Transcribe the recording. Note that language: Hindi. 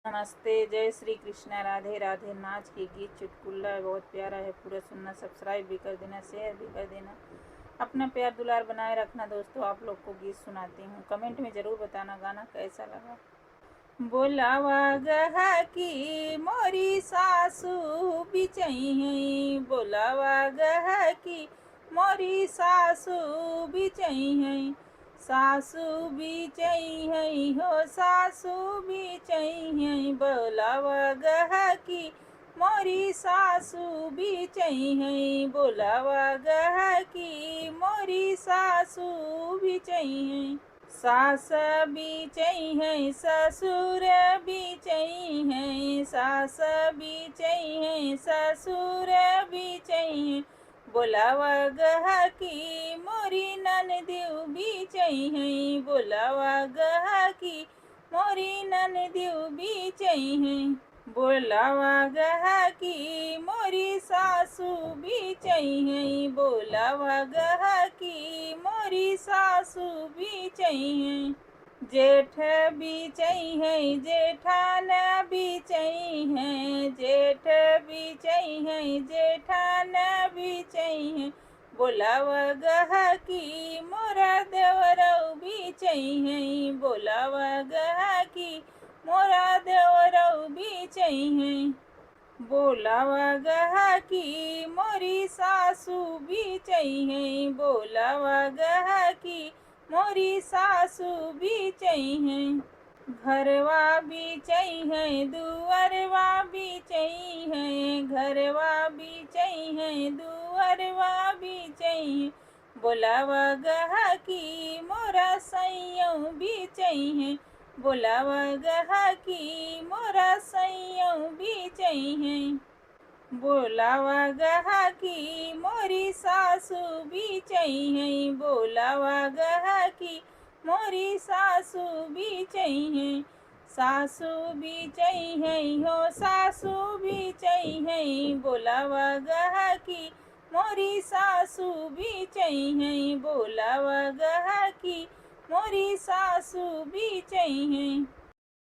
नमस्ते, जय श्री कृष्णा, राधे राधे। नाच के गीत चुटकुला है, बहुत प्यारा है, पूरा सुनना, सब्सक्राइब भी कर देना, शेयर भी कर देना। अपना प्यार दुलार बनाए रखना दोस्तों। आप लोग को गीत सुनाती हूँ, कमेंट में ज़रूर बताना गाना कैसा लगा। बोलावा गहा की मोरी सासू बिचई, बोलावा गहा की मोरी सासू बिचई, सासू बिचई हो सासू बिचई, बोलावा गहा की मोरी सासू बिचई, बोलावा गहा की मोरी सासू बिचई। सास बिचई है ससुर बिचई है, सास बिचई है ससुर बिचई है, बोलावा गहा की मोरी ननदिउ बिचई है, बोलावा गहा की मोरी ननदिउ बिचई है, बोलावा गहा की मोरी सासू बिचई है, बोलावा गहा की मोरी सासू बिचई है। जेठ बिचई है जेठान बिचई है, जेठ बिचई है जेठान बिचई है, बोलावा गहा की मोरा देवरऊ बिचई है, बोलावा गहा की मोरा देवरऊ बिचई है, बोलावा गहा की मोरी सासू बिचई है, बोलावा गहा की मोरी सासू बिचई है। घरवा बिचई है दुअरवा बिचई है, घरवा बिचई है दुअरवा बिचई है, बोलावा गहा की मोरा सैयऊ बिचई है, बोलावा गहा की मोरा सैयऊ बिचई है, बोलावा गहा की मोरी सासू बिचई है, बोलावा गहा की मोरी सासू बिचई है, सासू बिचई है हो सासू बिचई है, बोलावा गहा की मोरी सासू बिचई है, बोलावा गहा की मोरी सासू बिचई है।